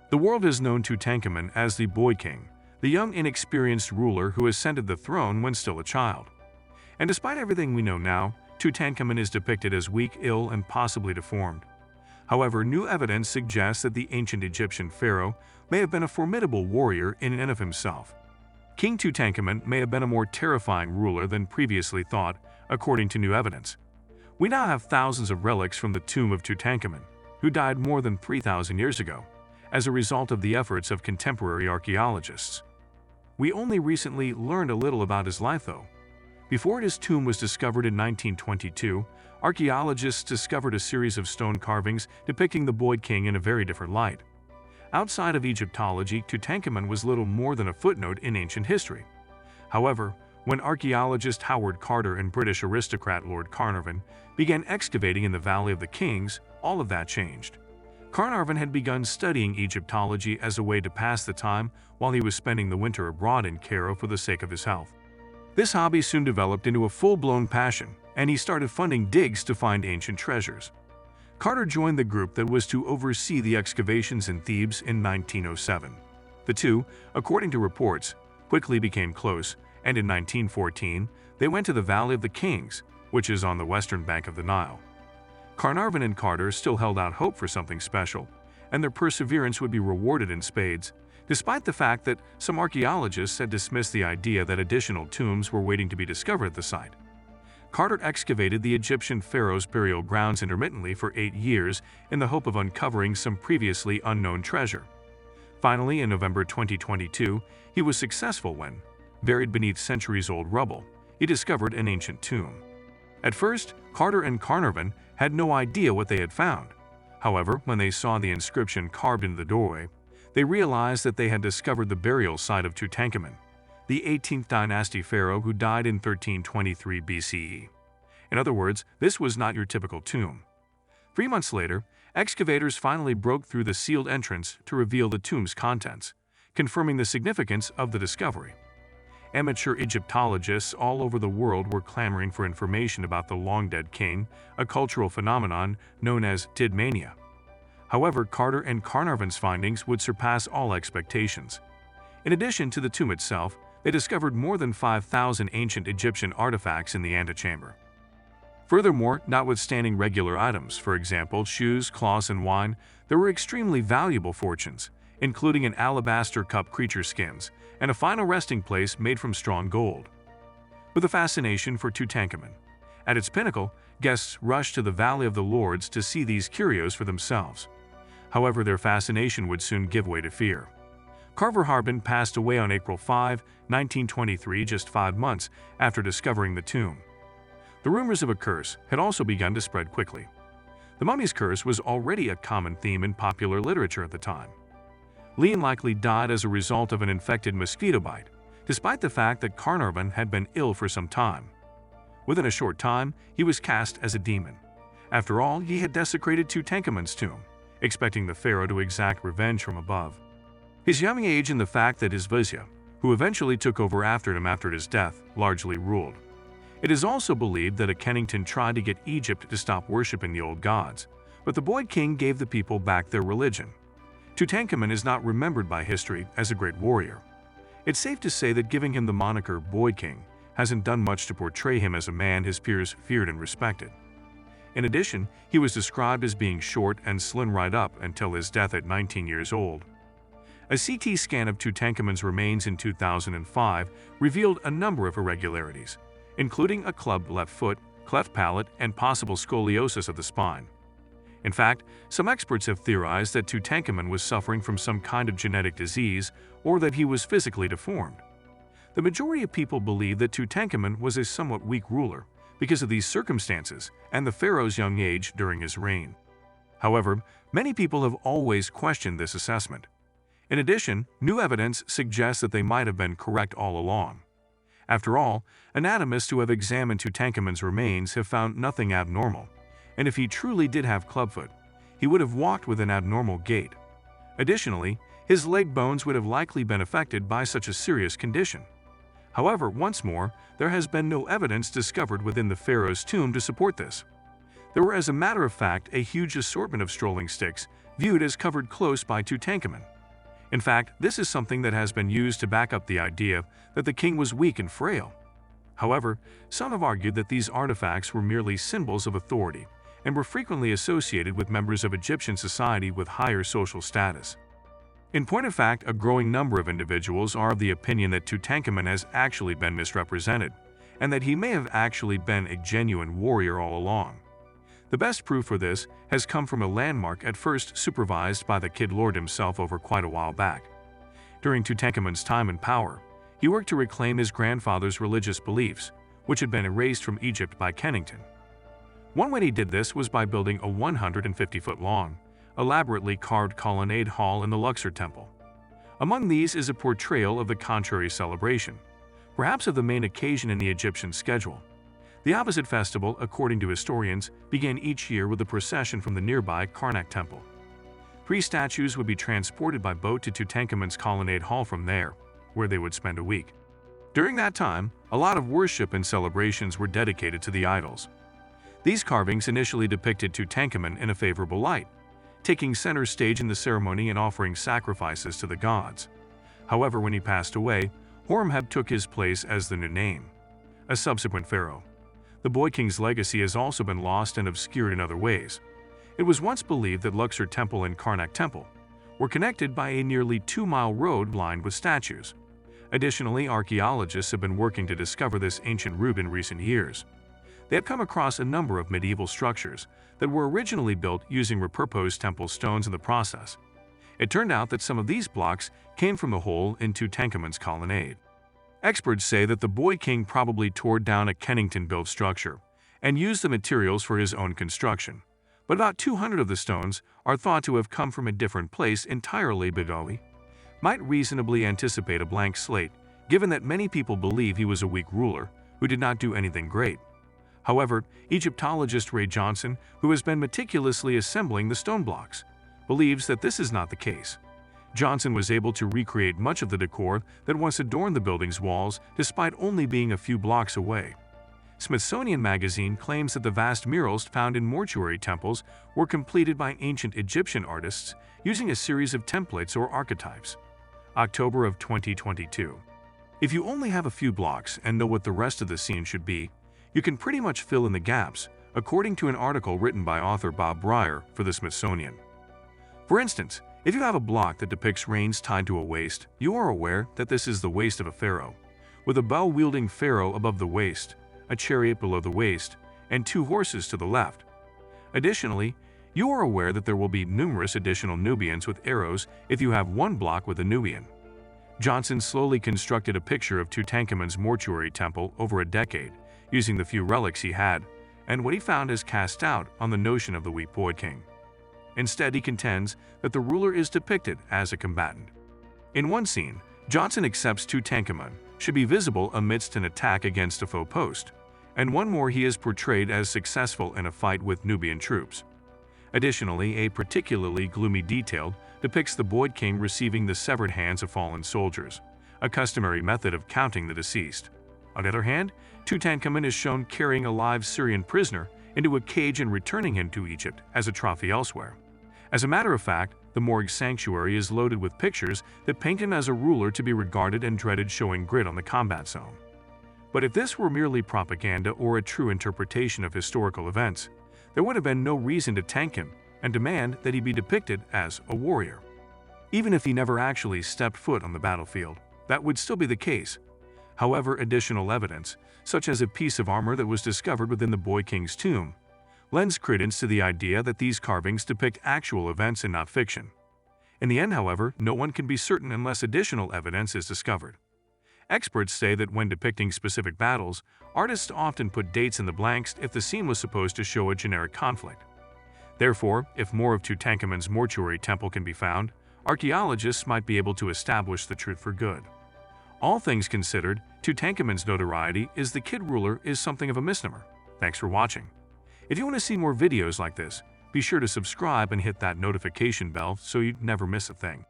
The world has known Tutankhamun as the Boy King, the young inexperienced ruler who ascended the throne when still a child. And despite everything we know now, Tutankhamun is depicted as weak, ill, and possibly deformed. However, new evidence suggests that the ancient Egyptian pharaoh may have been a formidable warrior in and of himself. King Tutankhamun may have been a more terrifying ruler than previously thought, according to new evidence. We now have thousands of relics from the tomb of Tutankhamun, who died more than 3,000 years ago, as a result of the efforts of contemporary archaeologists. We only recently learned a little about his life, though. Before his tomb was discovered in 1922, archaeologists discovered a series of stone carvings depicting the Boy King in a very different light. Outside of Egyptology, Tutankhamun was little more than a footnote in ancient history. However, when archaeologist Howard Carter and British aristocrat Lord Carnarvon began excavating in the Valley of the Kings, all of that changed. Carnarvon had begun studying Egyptology as a way to pass the time while he was spending the winter abroad in Cairo for the sake of his health. This hobby soon developed into a full-blown passion, and he started funding digs to find ancient treasures. Carter joined the group that was to oversee the excavations in Thebes in 1907. The two, according to reports, quickly became close, and in 1914, they went to the Valley of the Kings, which is on the western bank of the Nile. Carnarvon and Carter still held out hope for something special, and their perseverance would be rewarded in spades, despite the fact that some archaeologists had dismissed the idea that additional tombs were waiting to be discovered at the site. Carter excavated the Egyptian pharaoh's burial grounds intermittently for 8 years in the hope of uncovering some previously unknown treasure. Finally, in November 2022, he was successful when, buried beneath centuries-old rubble, he discovered an ancient tomb. At first, Carter and Carnarvon had no idea what they had found. However, when they saw the inscription carved into the doorway, they realized that they had discovered the burial site of Tutankhamun, the 18th dynasty pharaoh who died in 1323 BCE. In other words, this was not your typical tomb. 3 months later, excavators finally broke through the sealed entrance to reveal the tomb's contents, confirming the significance of the discovery. Amateur Egyptologists all over the world were clamoring for information about the long-dead king, a cultural phenomenon known as Tid Mania. However, Carter and Carnarvon's findings would surpass all expectations. In addition to the tomb itself, they discovered more than 5,000 ancient Egyptian artifacts in the antechamber. Furthermore, notwithstanding regular items, for example, shoes, cloths, and wine, there were extremely valuable fortunes, including an alabaster cup creature skins, and a final resting place made from strong gold. With a fascination for Tutankhamun at its pinnacle, guests rushed to the Valley of the Lords to see these curios for themselves. However, their fascination would soon give way to fear. Carnarvon passed away on April 5, 1923, just 5 months after discovering the tomb. The rumors of a curse had also begun to spread quickly. The mummy's curse was already a common theme in popular literature at the time. Leon likely died as a result of an infected mosquito bite, despite the fact that Carnarvon had been ill for some time. Within a short time, he was cast as a demon. After all, he had desecrated Tutankhamun's tomb, expecting the pharaoh to exact revenge from above. His young age and the fact that his vizier, who eventually took over after him after his death, largely ruled. It is also believed that Akhenaten tried to get Egypt to stop worshipping the old gods, but the Boy King gave the people back their religion. Tutankhamun is not remembered by history as a great warrior. It's safe to say that giving him the moniker Boy King hasn't done much to portray him as a man his peers feared and respected. In addition, he was described as being short and slim right up until his death at 19 years old. A CT scan of Tutankhamun's remains in 2005 revealed a number of irregularities, including a clubbed left foot, cleft palate, and possible scoliosis of the spine. In fact, some experts have theorized that Tutankhamun was suffering from some kind of genetic disease or that he was physically deformed. The majority of people believe that Tutankhamun was a somewhat weak ruler because of these circumstances and the pharaoh's young age during his reign. However, many people have always questioned this assessment. In addition, new evidence suggests that they might have been correct all along. After all, anatomists who have examined Tutankhamun's remains have found nothing abnormal, and if he truly did have clubfoot, he would have walked with an abnormal gait. Additionally, his leg bones would have likely been affected by such a serious condition. However, once more, there has been no evidence discovered within the pharaoh's tomb to support this. There were, as a matter of fact, a huge assortment of strolling sticks viewed as covered close by Tutankhamun, In fact, this is something that has been used to back up the idea that the king was weak and frail. However, some have argued that these artifacts were merely symbols of authority and were frequently associated with members of Egyptian society with higher social status. In point of fact, a growing number of individuals are of the opinion that Tutankhamun has actually been misrepresented, and that he may have actually been a genuine warrior all along. The best proof for this has come from a landmark at first supervised by the Kid Lord himself over quite a while back. During Tutankhamun's time in power, he worked to reclaim his grandfather's religious beliefs, which had been erased from Egypt by Kennington. One way he did this was by building a 150-foot-long, elaborately carved colonnade hall in the Luxor Temple. Among these is a portrayal of the contrary celebration, perhaps of the main occasion in the Egyptian schedule. The opposite festival, according to historians, began each year with a procession from the nearby Karnak Temple. 3 statues would be transported by boat to Tutankhamun's colonnade hall from there, where they would spend a week. During that time, a lot of worship and celebrations were dedicated to the idols. These carvings initially depicted Tutankhamun in a favorable light, taking center stage in the ceremony and offering sacrifices to the gods. However, when he passed away, Horemheb took his place as the new name, a subsequent pharaoh. The boy king's legacy has also been lost and obscured in other ways. It was once believed that Luxor Temple and Karnak Temple were connected by a nearly 2-mile road lined with statues. Additionally, archaeologists have been working to discover this ancient route in recent years. They have come across a number of medieval structures that were originally built using repurposed temple stones in the process. It turned out that some of these blocks came from the hole in Tutankhamun's colonnade. Experts say that the boy king probably tore down a Kennington-built structure and used the materials for his own construction, but about 200 of the stones are thought to have come from a different place entirely. Bedowi might reasonably anticipate a blank slate, given that many people believe he was a weak ruler who did not do anything great. However, Egyptologist Ray Johnson, who has been meticulously assembling the stone blocks, believes that this is not the case. Johnson was able to recreate much of the decor that once adorned the building's walls despite only being a few blocks away. Smithsonian Magazine claims that the vast murals found in mortuary temples were completed by ancient Egyptian artists using a series of templates or archetypes. October of 2022. If you only have a few blocks and know what the rest of the scene should be, you can pretty much fill in the gaps, according to an article written by author Bob Breyer for the Smithsonian. For instance, if you have a block that depicts reins tied to a waist, you are aware that this is the waist of a pharaoh, with a bow-wielding pharaoh above the waist, a chariot below the waist, and 2 horses to the left. Additionally, you are aware that there will be numerous additional Nubians with arrows if you have one block with a Nubian. Johnson slowly constructed a picture of Tutankhamun's mortuary temple over a decade, using the few relics he had, and what he found is cast doubt on the notion of the weak boy king. Instead, he contends that the ruler is depicted as a combatant. In one scene, Johnson accepts Tutankhamun should be visible amidst an attack against a faux post, and one more he is portrayed as successful in a fight with Nubian troops. Additionally, a particularly gloomy detail depicts the boy king receiving the severed hands of fallen soldiers, a customary method of counting the deceased. On the other hand, Tutankhamun is shown carrying a live Syrian prisoner into a cage and returning him to Egypt as a trophy elsewhere. As a matter of fact, the morgue sanctuary is loaded with pictures that paint him as a ruler to be regarded and dreaded, showing grit on the combat zone. But if this were merely propaganda or a true interpretation of historical events, there would have been no reason to tank him and demand that he be depicted as a warrior. Even if he never actually stepped foot on the battlefield, that would still be the case. However, additional evidence, such as a piece of armor that was discovered within the boy king's tomb, lends credence to the idea that these carvings depict actual events and not fiction. In the end, however, no one can be certain unless additional evidence is discovered. Experts say that when depicting specific battles, artists often put dates in the blanks if the scene was supposed to show a generic conflict. Therefore, if more of Tutankhamun's mortuary temple can be found, archaeologists might be able to establish the truth for good. All things considered, Tutankhamun's notoriety as the kid ruler is something of a misnomer. Thanks for watching. If you want to see more videos like this, be sure to subscribe and hit that notification bell so you never miss a thing.